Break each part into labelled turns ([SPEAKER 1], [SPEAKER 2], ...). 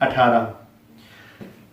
[SPEAKER 1] 18।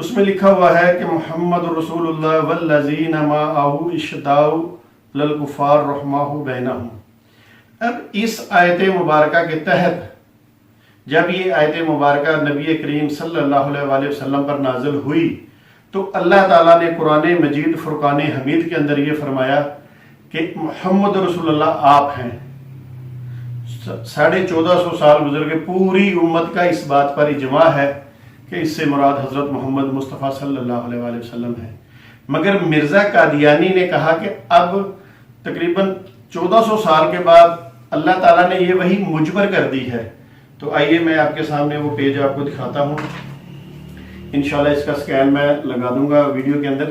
[SPEAKER 1] اس میں لکھا ہوا ہے کہ محمد رسول اللہ والذین معہ اشداء للکفار رحماء بینہم۔ اب اس آیت مبارکہ کے تحت جب یہ آیت مبارکہ نبی کریم صلی اللہ علیہ وآلہ وسلم پر نازل ہوئی تو اللہ تعالیٰ نے قرآن مجید فرقان حمید کے اندر یہ فرمایا کہ محمد رسول اللہ آپ ہیں۔ 1450 سال گزر کے پوری امت کا اس بات پر اجماع ہے کہ اس سے مراد حضرت محمد مصطفیٰ صلی اللہ علیہ وآلہ وسلم ہے۔ مگر مرزا قادیانی نے کہا کہ اب تقریباً 1400 سال کے بعد اللہ تعالیٰ نے یہ وحی مجبر کر دی ہے۔ تو آئیے میں آپ کے سامنے وہ پیج آپ کو دکھاتا ہوں، انشاءاللہ اس کا سکین میں لگا دوں گا ویڈیو کے اندر۔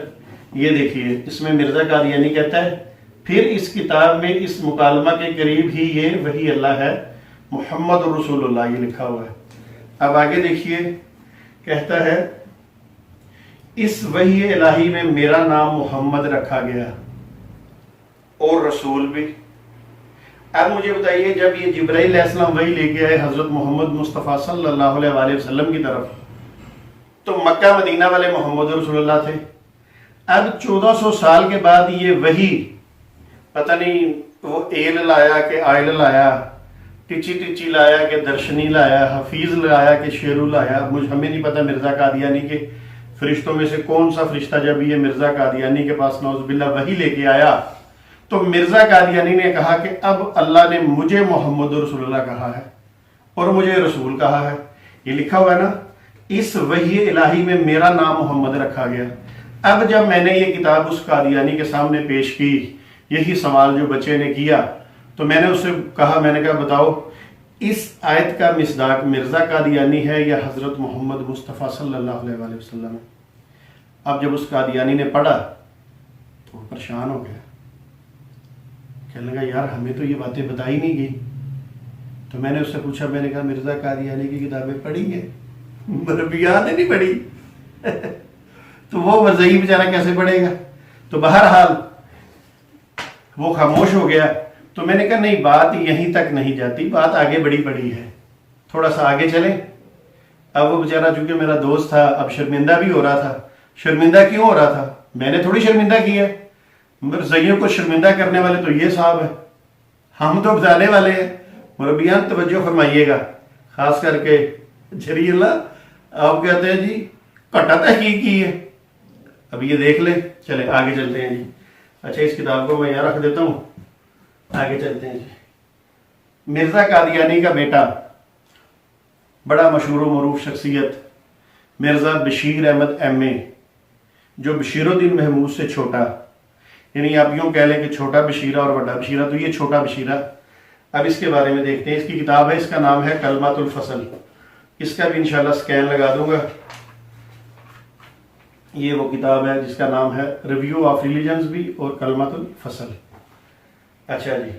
[SPEAKER 1] یہ دیکھیے، اس میں مرزا قادیانی کہتا ہے، پھر اس کتاب میں اس مکالمہ کے قریب ہی یہ وحی اللہ ہے، محمد رسول اللہ یہ لکھا ہوا ہے۔ اب آگے دیکھیے، کہتا ہے اس وحی الہی میں میرا نام محمد رکھا گیا اور رسول بھی۔ اب مجھے بتائیے، جب یہ جبرائیل علیہ السلام وحی لے کے آئے حضرت محمد مصطفیٰ صلی اللہ علیہ وآلہ وسلم کی طرف تو مکہ مدینہ والے محمد رسول اللہ تھے۔ اب 1400 سال کے بعد یہ وحی پتہ نہیں وہ ایل لایا کہ آئل لایا، ٹچی ٹچی لایا کہ درشنی لایا، حفیظ لایا کہ شیرو لایا، ہمیں نہیں پتہ مرزا قادیانی کے فرشتوں میں سے کون سا فرشتہ جب یہ مرزا قادیانی کے پاس نعوذ باللہ وحی لے کے آیا تو مرزا قادیانی نے کہا کہ اب اللہ نے مجھے محمد رسول اللہ کہا ہے اور مجھے رسول کہا ہے۔ یہ لکھا ہوا ہے نا، اس وحی الہی میں میرا نام محمد رکھا گیا۔ اب جب میں نے یہ کتاب اس قادیانی کے سامنے پیش کی، یہی سوال جو بچے نے کیا، تو میں نے اس سے کہا، میں نے کہا بتاؤ اس آیت کا مصداق مرزا قادیانی ہے یا حضرت محمد مصطفیٰ صلی اللہ علیہ وآلہ وسلم ہے؟ اب جب اس قادیانی نے پڑھا تو وہ پریشان ہو گیا، کہنے لگا یار ہمیں تو یہ باتیں بتائی نہیں گئی۔ تو میں نے اس سے پوچھا، میں نے کہا مرزا قادیانی کی کتابیں پڑھی ہیں؟ مربیات نے نہیں پڑھی تو وہ وضعی بیچارہ کیسے پڑھے گا؟ تو بہرحال وہ خاموش ہو گیا۔ تو میں نے کہا نہیں، بات یہیں تک نہیں جاتی، بات آگے بڑی پڑی ہے، تھوڑا سا آگے چلیں۔ اب وہ بیچارہ چونکہ میرا دوست تھا اب شرمندہ بھی ہو رہا تھا۔ شرمندہ کیوں ہو رہا تھا؟ میں نے تھوڑی شرمندہ کیا ہے، مرزائیوں کو شرمندہ کرنے والے تو یہ صاحب ہیں، ہم تو بتانے والے ہیں۔ مربیان توجہ فرمائیے گا، خاص کر کے جری اللہ آپ کہتے ہیں جی کٹا تحقیق کی ہے۔ اب یہ دیکھ لیں، چلیں آگے چلتے ہیں جی۔ اچھا اس کتاب کو میں یہاں رکھ دیتا ہوں، آگے چلتے ہیں جی۔ مرزا قادیانی کا بیٹا، بڑا مشہور و معروف شخصیت مرزا بشیر احمد ایم اے، جو بشیر الدین محمود سے چھوٹا، یعنی آپ یوں کہہ لیں کہ چھوٹا بشیرہ اور بڑا بشیرہ، تو یہ چھوٹا بشیرہ۔ اب اس کے بارے میں دیکھتے ہیں، اس کی کتاب ہے، اس کا نام ہے کلمۃ الفصل۔ اس کا بھی انشاءاللہ سکین لگا دوں گا۔ یہ وہ کتاب ہے جس کا نام ہے ریویو آف ریلیجنز بھی اور کلمۃ الفصل۔ اچھا جی،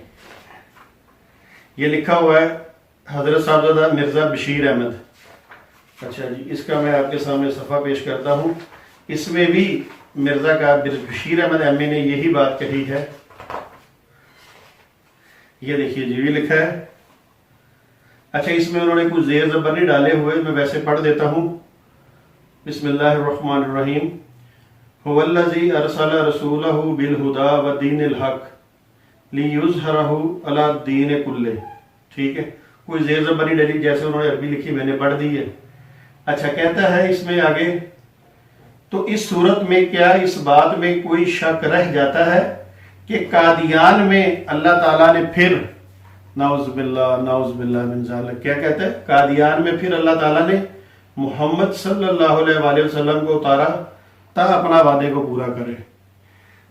[SPEAKER 1] یہ لکھا ہوا ہے حضرت صاحبزادہ مرزا بشیر احمد۔ اچھا جی، اس کا میں آپ کے سامنے صفحہ پیش کرتا ہوں۔ اس میں بھی مرزا کا بشیر احمد ایم اے نے یہی بات کہی ہے۔ یہ دیکھیے جی، یہ لکھا ہے۔ اچھا اس میں انہوں نے کچھ زیر زبر نہیں ڈالے ہوئے، میں ویسے پڑھ دیتا ہوں۔ بسم اللہ الرحمن الرحیم۔ هو الذی ارسل رسولہ بالہدی ودین الحق لیظہرہ علی الدین کلہ۔ ٹھیک ہے، کوئی زیر زبر نہیں ڈالی، جیسے انہوں نے عربی لکھی میں نے پڑھ دی ہے۔ اچھا کہتا ہے اس میں آگے، تو اس صورت میں کیا اس بات میں کوئی شک رہ جاتا ہے کہ قادیان میں اللہ تعالیٰ نے پھر نعوذ باللہ من ذالک، کیا کہتا ہے؟ قادیان میں پھر اللہ تعالیٰ نے محمد صلی اللہ علیہ وآلہ وسلم کو اتارا تا اپنا وعدے کو پورا کرے۔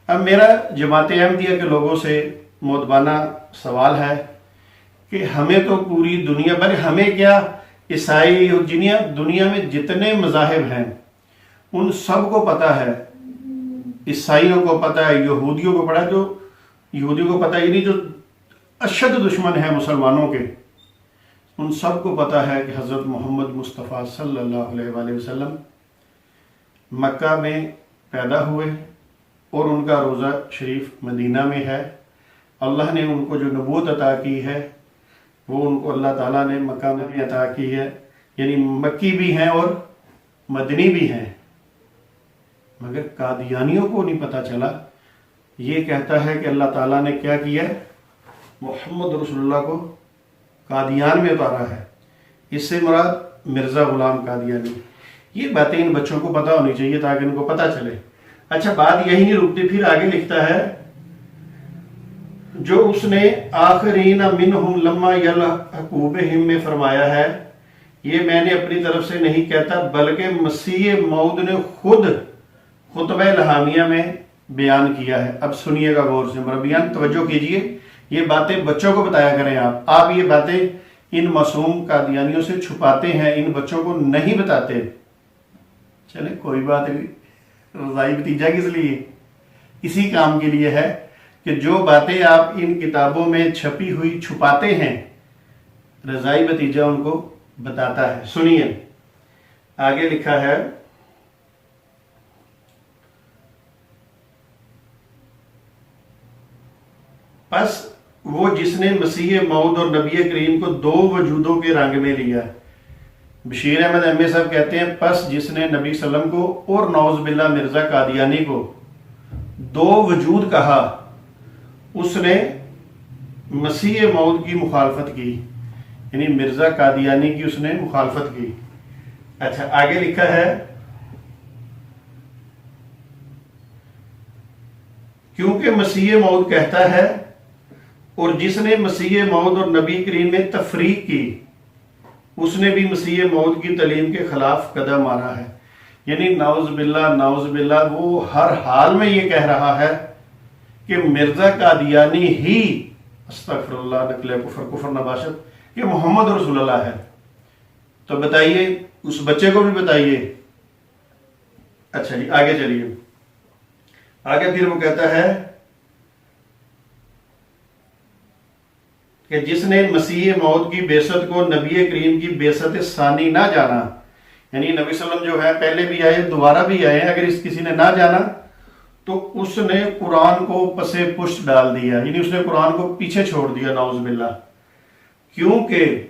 [SPEAKER 1] اب میرا جماعت احمدیہ کے لوگوں سے مؤدبانہ سوال ہے کہ ہمیں تو پوری دنیا، بلکہ ہمیں کیا، عیسائی اور دنیا میں جتنے مذاہب ہیں ان سب کو پتہ ہے، عیسائیوں کو پتہ ہے، یہودیوں کو پڑھا، جو یہودیوں کو پتہ، یعنی جو اشد دشمن ہیں مسلمانوں کے، ان سب کو پتہ ہے کہ حضرت محمد مصطفیٰ صلی اللہ علیہ وآلہ وسلم مکہ میں پیدا ہوئے اور ان کا روضہ شریف مدینہ میں ہے۔ اللہ نے ان کو جو نبوت عطا کی ہے وہ ان کو اللہ تعالیٰ نے مکہ میں بھی عطا کی ہے، یعنی مکی بھی ہیں اور مدنی بھی ہیں۔ مگر قادیانیوں کو نہیں پتہ چلا. یہ کہتا ہے کہ اللہ تعالیٰ نے کیا کیا ہے؟ محمد رسول اللہ کو قادیان میں اتارا ہے. اس سے مراد مرزا غلام قادیانی. یہ باتیں ان بچوں کو پتہ ہونی چاہیے تاکہ ان کو پتہ چلے. اچھا بات یہی نہیں رکتی، پھر آگے لکھتا ہے جو اس نے آخرین منہم لما یلحقوا بہم میں فرمایا ہے، یہ میں نے اپنی طرف سے نہیں کہتا بلکہ مسیح موعود نے خود خطبہ الہامیہ میں بیان کیا ہے. اب سنیے گا غور سے مربیان، توجہ کیجئے. یہ باتیں بچوں کو بتایا کریں. آپ یہ باتیں ان معصوم قادیانیوں سے چھپاتے ہیں، ان بچوں کو نہیں بتاتے. چلے کوئی بات نہیں، رضائی بھتیجا کس لیے؟ اسی کام کے لیے ہے کہ جو باتیں آپ ان کتابوں میں چھپی ہوئی چھپاتے ہیں، رضائی بھتیجا ان کو بتاتا ہے. سنیے آگے لکھا ہے، پس وہ جس نے مسیح موعود اور نبی کریم کو دو وجودوں کے رنگ میں لیا. بشیر احمد ایم اے صاحب کہتے ہیں پس جس نے نبی صلی اللہ علیہ وسلم کو اور نعوذ باللہ مرزا قادیانی کو دو وجود کہا، اس نے مسیح موعود کی مخالفت کی، یعنی مرزا قادیانی کی اس نے مخالفت کی. اچھا آگے لکھا ہے، کیونکہ مسیح موعود کہتا ہے اور جس نے مسیح موعود اور نبی کریم میں تفریق کی اس نے بھی مسیح موعود کی تعلیم کے خلاف قدم مارا ہے. یعنی نعوذ باللہ وہ ہر حال میں یہ کہہ رہا ہے کہ مرزا قادیانی ہی استغفر اللہ نقل کفر نباشت کہ محمد رسول اللہ ہے. تو بتائیے اس بچے کو بھی بتائیے. اچھا جی آگے چلیے. آگے پھر وہ کہتا ہے کہ جس نے مسیح موعود کی بعثت کو نبی کریم کی بعثت ثانی نہ جانا، یعنی نبی صلی اللہ علیہ وسلم جو ہے پہلے بھی آئے دوبارہ بھی آئے، اگر اس کسی نے نہ جانا تو اس نے قرآن کو پسے پشت ڈال دیا، یعنی اس نے قرآن کو پیچھے چھوڑ دیا نعوذ باللہ. کیونکہ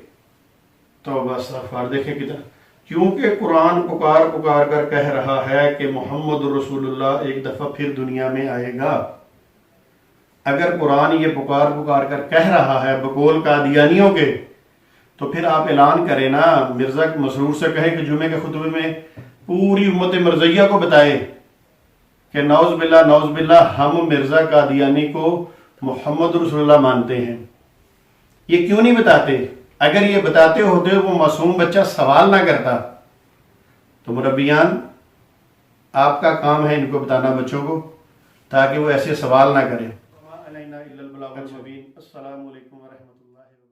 [SPEAKER 1] توبہ استغفار، دیکھیں کتنا، کیونکہ قرآن پکار کر کہہ رہا ہے کہ محمد رسول اللہ ایک دفعہ پھر دنیا میں آئے گا. اگر قرآن یہ پکار کر کہہ رہا ہے بقول قادیانیوں کے، تو پھر آپ اعلان کریں نا، مرزا مسرور سے کہیں کہ جمعے کے خطبے میں پوری امت مرزیہ کو بتائے کہ نعوذ باللہ ہم مرزا قادیانی کو محمد رسول اللہ مانتے ہیں. یہ کیوں نہیں بتاتے؟ اگر یہ بتاتے ہوتے وہ معصوم بچہ سوال نہ کرتا. تو مربیان آپ کا کام ہے ان کو بتانا بچوں کو، تاکہ وہ ایسے سوال نہ کریں. السلام علیکم ورحمۃ اللہ وبرکاتہ.